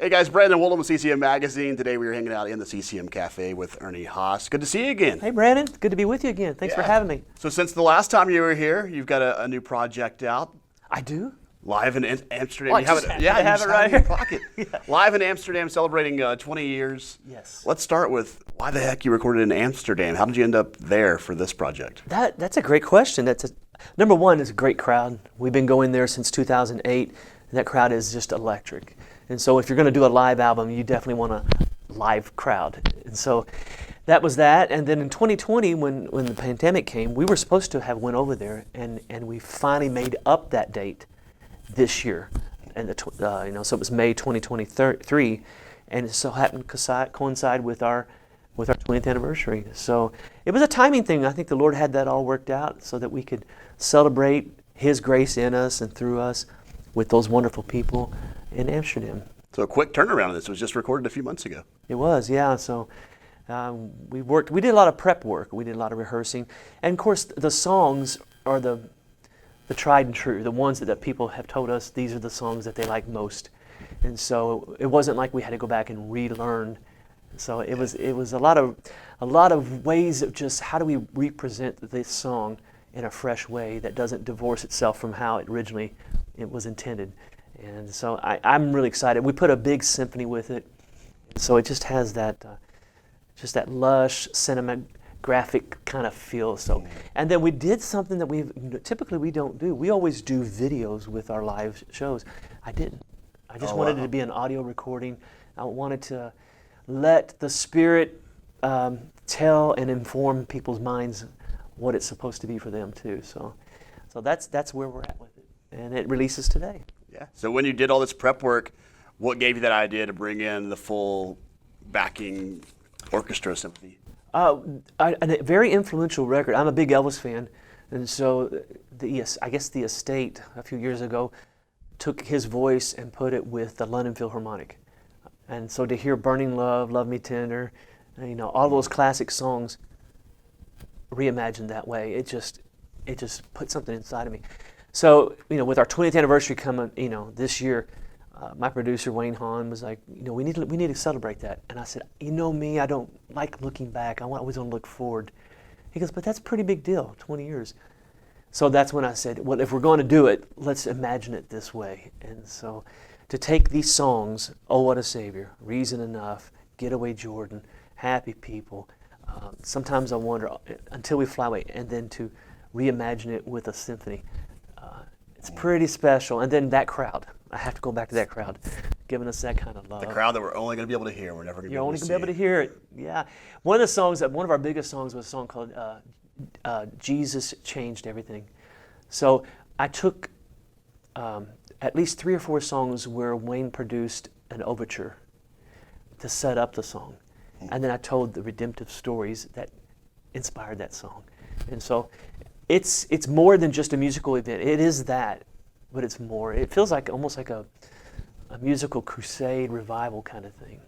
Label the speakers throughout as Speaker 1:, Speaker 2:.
Speaker 1: Hey guys, Brandon Woolham with CCM Magazine. Today we are hanging out in the CCM Cafe with Ernie Haase. Good to see you again.
Speaker 2: Hey Brandon, good to be with you again. Thanks for having me.
Speaker 1: So since the last time you were here, you've got a new project out.
Speaker 2: I do?
Speaker 1: Live in Amsterdam.
Speaker 2: Oh,
Speaker 1: you have it,
Speaker 2: you have it right
Speaker 1: in your
Speaker 2: here.
Speaker 1: pocket. Yeah. Live in Amsterdam, celebrating 20 years.
Speaker 2: Yes.
Speaker 1: Let's start with why the heck you recorded in Amsterdam. How did you end up there for this project?
Speaker 2: That's a great question. Number one, it's a great crowd. We've been going there since 2008, and that crowd is just electric. And so if you're going to do a live album, you definitely want a live crowd. And so that was that. And then in 2020, when the pandemic came, we were supposed to have went over there, and we finally made up that date this year. And so it was May 2023, and it so happened to coincide with our 20th anniversary. So it was a timing thing. I think the Lord had that all worked out so that we could celebrate His grace in us and through us with those wonderful people in Amsterdam.
Speaker 1: So a quick turnaround of this. It was just recorded a few months ago.
Speaker 2: It was, yeah. So we did a lot of prep work. We did a lot of rehearsing. And of course, the songs are the tried and true, the ones that people have told us these are the songs that they like most. And so it wasn't like we had to go back and relearn. So it was a lot of ways of just how do we represent this song in a fresh way that doesn't divorce itself from how it was intended. And so I'm really excited. We put a big symphony with it, so it just has that lush cinematographic kind of feel. So, and then we did something that typically we don't do. We always do videos with our live shows. I didn't. I just wanted it to be an audio recording. I wanted to let the Spirit tell and inform people's minds what it's supposed to be for them too. So that's where we're at with it, and it releases today.
Speaker 1: Yeah. So when you did all this prep work, what gave you that idea to bring in the full backing orchestra Sympathy?
Speaker 2: A very influential record. I'm a big Elvis fan, and so I guess the estate a few years ago took his voice and put it with the London Philharmonic. And so to hear Burning Love, Love Me Tender, all those classic songs reimagined that way, it just put something inside of me. So, with our 20th anniversary coming, this year, my producer Wayne Hahn was like, we need to celebrate that. And I said, me, I don't like looking back. I always want to look forward. He goes, but that's a pretty big deal, 20 years. So that's when I said, well, if we're going to do it, let's imagine it this way. And so to take these songs, Oh What a Savior, Reason Enough, Getaway Jordan, Happy People, Sometimes I Wonder, Until We Fly Away, and then to reimagine it with a symphony. It's pretty special. And then that crowd. I have to go back to that crowd, giving us that kind of love.
Speaker 1: The crowd that we're only going to be able to hear. We're never going to be able to see.
Speaker 2: You're only going to be able to hear it. Yeah. One of our biggest songs was a song called Jesus Changed Everything. So I took at least 3 or 4 songs where Wayne produced an overture to set up the song. And then I told the redemptive stories that inspired that song. And so it's more than just a musical event. It is that, but it's more. It feels like almost like a musical crusade revival kind of thing.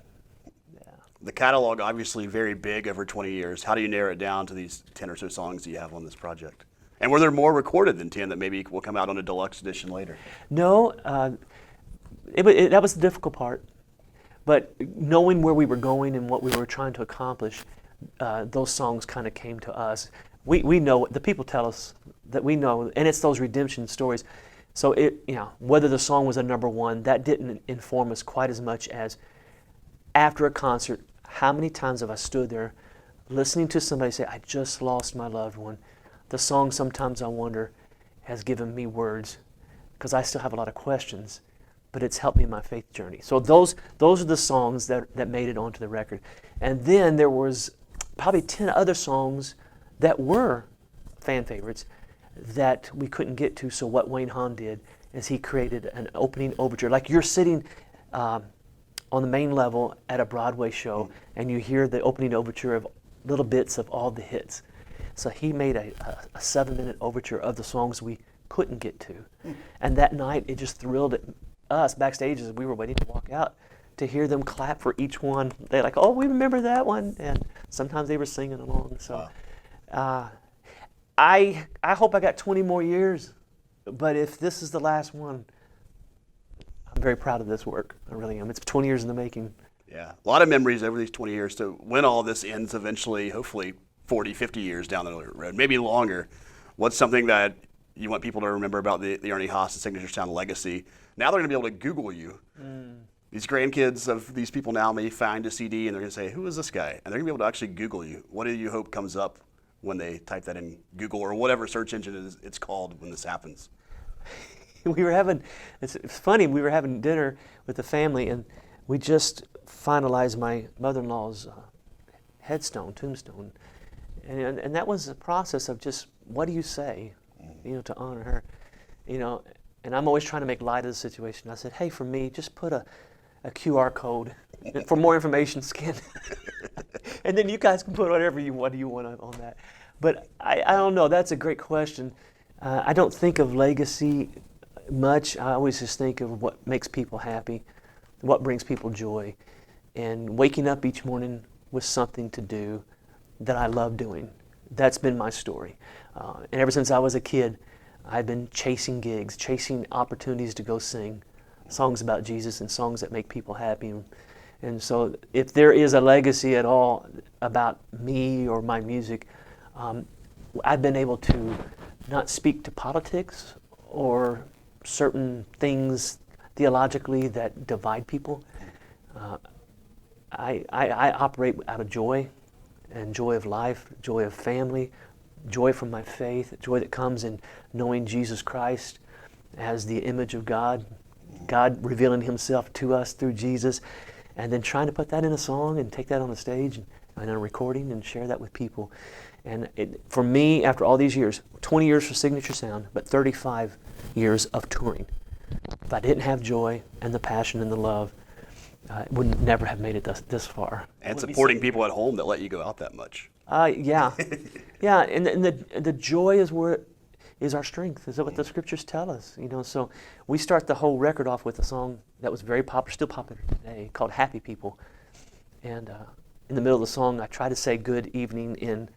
Speaker 2: Yeah.
Speaker 1: The catalog obviously very big over 20 years. How do you narrow it down to these 10 or so songs that you have on this project? And were there more recorded than 10 that maybe will come out on a deluxe edition later?
Speaker 2: No, that was the difficult part. But knowing where we were going and what we were trying to accomplish, those songs kind of came to us. We know, the people tell us that we know, and it's those redemption stories. So whether the song was a number one, that didn't inform us quite as much as after a concert, how many times have I stood there listening to somebody say, I just lost my loved one. The song Sometimes I Wonder has given me words, because I still have a lot of questions, but it's helped me in my faith journey. So those are the songs that made it onto the record. And then there was probably 10 other songs that were fan favorites that we couldn't get to. So what Wayne Hahn did is he created an opening overture. Like you're sitting on the main level at a Broadway show and you hear the opening overture of little bits of all the hits. So he made a 7-minute overture of the songs we couldn't get to. And that night it just thrilled us backstage as we were waiting to walk out to hear them clap for each one. They're like, oh, we remember that one. And sometimes they were singing along. So I hope I got 20 more years, but if this is the last one, I'm very proud of this work. I really am. It's 20 years in the making.
Speaker 1: Yeah, a lot of memories over these 20 years. So when all this ends eventually, hopefully 40, 50 years down the road, maybe longer, what's something that you want people to remember about the Ernie Haase Signature Sound legacy? Now they're going to be able to Google you. These grandkids of these people now may find a CD and they're going to say, who is this guy? And they're going to be able to actually Google you. What do you hope comes up when they type that in Google or whatever search engine it's called when this happens?
Speaker 2: It's funny, we were having dinner with the family, and we just finalized my mother-in-law's tombstone. And that was a process of just, what do you say, to honor her, and I'm always trying to make light of the situation. I said, hey, for me, just put a QR code. For more information, scan. And then you guys can put whatever you want on that. But I don't know, that's a great question. I don't think of legacy much. I always just think of what makes people happy, what brings people joy, and waking up each morning with something to do that I love doing. That's been my story. And ever since I was a kid, I've been chasing gigs, chasing opportunities to go sing songs about Jesus and songs that make people happy. And so if there is a legacy at all about me or my music, I've been able to not speak to politics or certain things theologically that divide people. I operate out of joy, and joy of life, joy of family, joy from my faith, joy that comes in knowing Jesus Christ as the image of God, God revealing himself to us through Jesus, and then trying to put that in a song and take that on the stage and a recording and share that with people. And for me, after all these years, 20 years for Signature Sound, but 35 years of touring, if I didn't have joy and the passion and the love, I would never have made it this far.
Speaker 1: And supporting people at home that let you go out that much.
Speaker 2: Yeah. Yeah, and the joy is our strength, is what the scriptures tell us. So we start the whole record off with a song that was very popular, still popular today, called Happy People. And in the middle of the song, I try to say good evening in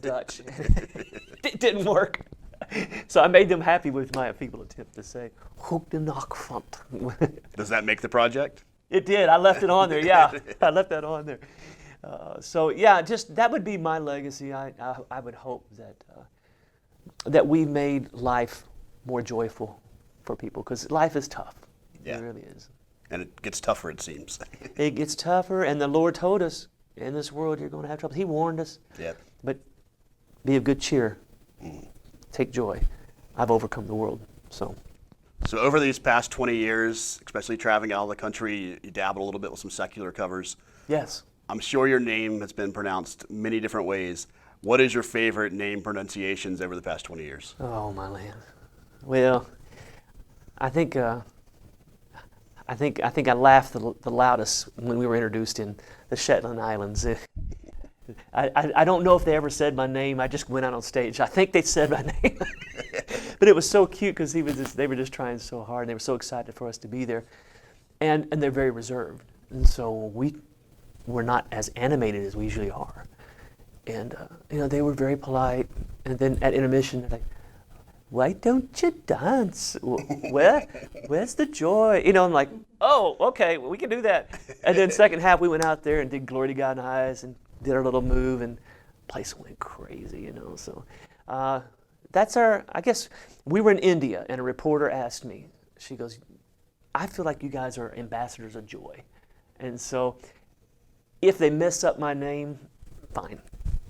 Speaker 2: Dutch. It didn't work. So I made them happy with my feeble attempt to say, Goedenavond.
Speaker 1: Does that make the project?
Speaker 2: It did. I left it on there, yeah. I left that on there. So yeah, just that would be my legacy. I would hope that we made life more joyful for people, because life is tough.
Speaker 1: Yeah.
Speaker 2: It really is.
Speaker 1: And it gets tougher, it seems.
Speaker 2: It gets tougher, and the Lord told us, in this world you're going to have trouble. He warned us.
Speaker 1: Yeah.
Speaker 2: But be of good cheer. Take joy. I've overcome the world. So
Speaker 1: over these past 20 years, especially traveling out of the country, you dabbled a little bit with some secular covers.
Speaker 2: yes.
Speaker 1: I'm sure your name has been pronounced many different ways. What is your favorite name pronunciations over the past 20 years?
Speaker 2: Oh my land. Well, I think I laughed the loudest when we were introduced in the Shetland Islands. I don't know if they ever said my name. I just went out on stage. I think they said my name. But it was so cute because they were just trying so hard, and they were so excited for us to be there. And they're very reserved. And so we're not as animated as we usually are. And they were very polite. And then at intermission, they're like, why don't you dance? Where's the joy? I'm like, oh, okay, well, we can do that. And then second half, we went out there and did Glory to God in the highest and did our little move, and the place went crazy, So that's I guess we were in India, and a reporter asked me, she goes, I feel like you guys are ambassadors of joy. And so if they mess up my name, fine.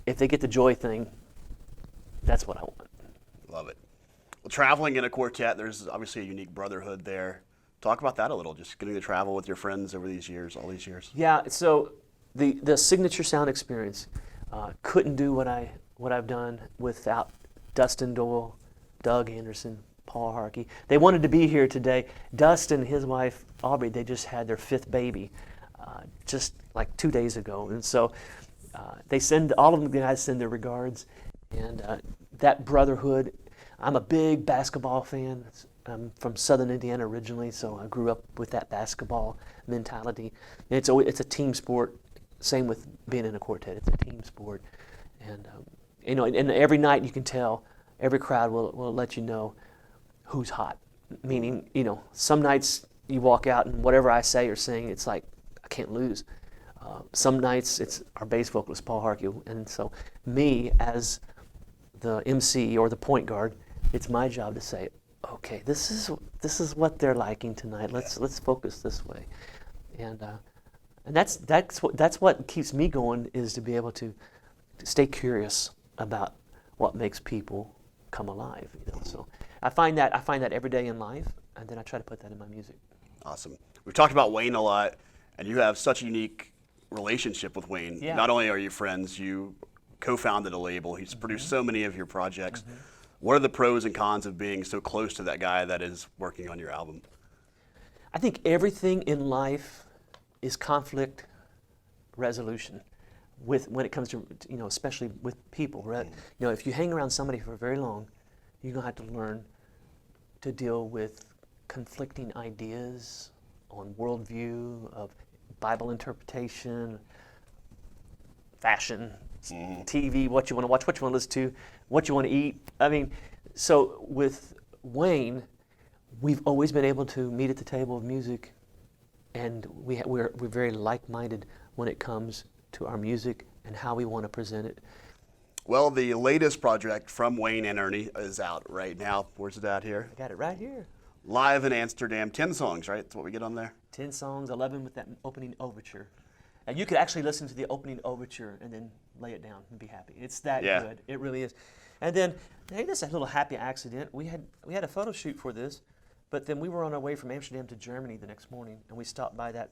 Speaker 2: If they get the joy thing, that's what I want.
Speaker 1: Love it. Well, traveling in a quartet, there's obviously a unique brotherhood there. Talk about that a little, just getting to travel with your friends over these years, all these years.
Speaker 2: Yeah, so the Signature Sound experience, couldn't do what I've done without Dustin Doyle, Doug Anderson, Paul Harkey. They wanted to be here today. Dustin and his wife, Aubrey, they just had their 5th baby just like 2 days ago. And so all of the guys send their regards. And that brotherhood, I'm a big basketball fan. I'm from Southern Indiana originally, so I grew up with that basketball mentality. And it's a team sport. Same with being in a quartet. It's a team sport. And and every night you can tell, every crowd will let you know who's hot. meaning, some nights you walk out and whatever I say or sing, it's like, I can't lose. Some nights it's our bass vocalist, Paul Harkey, and so me as the MC or the point guard, it's my job to say, okay, this is what they're liking tonight. Let's focus this way, and that's what keeps me going, is to be able to stay curious about what makes people come alive. So I find that every day in life, and then I try to put that in my music.
Speaker 1: Awesome. We've talked about Wayne a lot, and you have such a unique relationship with Wayne.
Speaker 2: Yeah.
Speaker 1: Not only are you friends, you co-founded a label. He's produced so many of your projects. What are the pros and cons of being so close to that guy that is working on your album?
Speaker 2: I think everything in life is conflict resolution. When it comes to, especially with people, right? If you hang around somebody for very long, you're gonna have to learn to deal with conflicting ideas on worldview, of Bible interpretation, fashion, TV, what you want to watch, what you want to listen to, what you want to eat. I mean, so with Wayne, we've always been able to meet at the table of music, and we're very like-minded when it comes to our music and how we want to present it.
Speaker 1: Well, the latest project from Wayne and Ernie is out right now. Where's it at here?
Speaker 2: I got it right here.
Speaker 1: Live in Amsterdam, 10 songs, right? That's what we get on there?
Speaker 2: 10 songs, 11 with that opening overture. And you could actually listen to the opening overture and then lay it down and be happy. It's that good. It really is. And then, hey, this is a little happy accident. We had a photo shoot for this, but then we were on our way from Amsterdam to Germany the next morning, and we stopped by that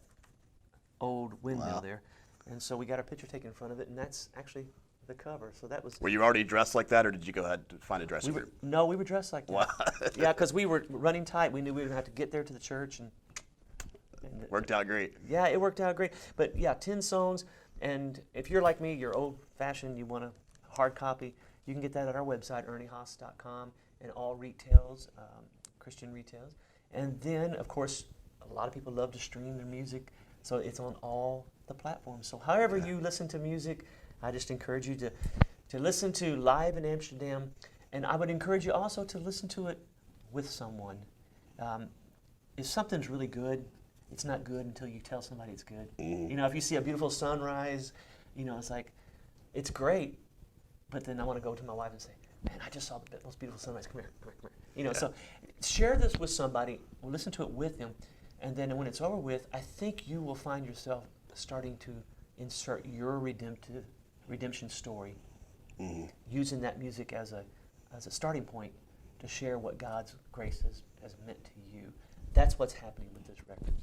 Speaker 2: old windmill there. And so we got our picture taken in front of it, and that's actually the cover. So that was.
Speaker 1: Were you already dressed like that, or did you go ahead to find a dressing room?
Speaker 2: No, we were dressed like that.
Speaker 1: Wow.
Speaker 2: Yeah, because we were running tight. We knew we were going to have to get there to the church. And
Speaker 1: worked out great.
Speaker 2: Yeah, it worked out great. But yeah, 10 songs. And if you're like me, you're old-fashioned, you want a hard copy, you can get that at our website, erniehaase.com, and all retails, Christian retails. And then, of course, a lot of people love to stream their music, so it's on all the platforms. So however you listen to music, I just encourage you to listen to Live in Amsterdam, and I would encourage you also to listen to it with someone. If something's really good, it's not good until you tell somebody it's good. If you see a beautiful sunrise, it's like, it's great, but then I want to go to my wife and say, man, I just saw the most beautiful sunrise. Come here, come here, come here. So share this with somebody, listen to it with them, and then when it's over with, I think you will find yourself starting to insert your redemption story, using that music as a starting point to share what God's grace has meant to you. That's what's happening with this record.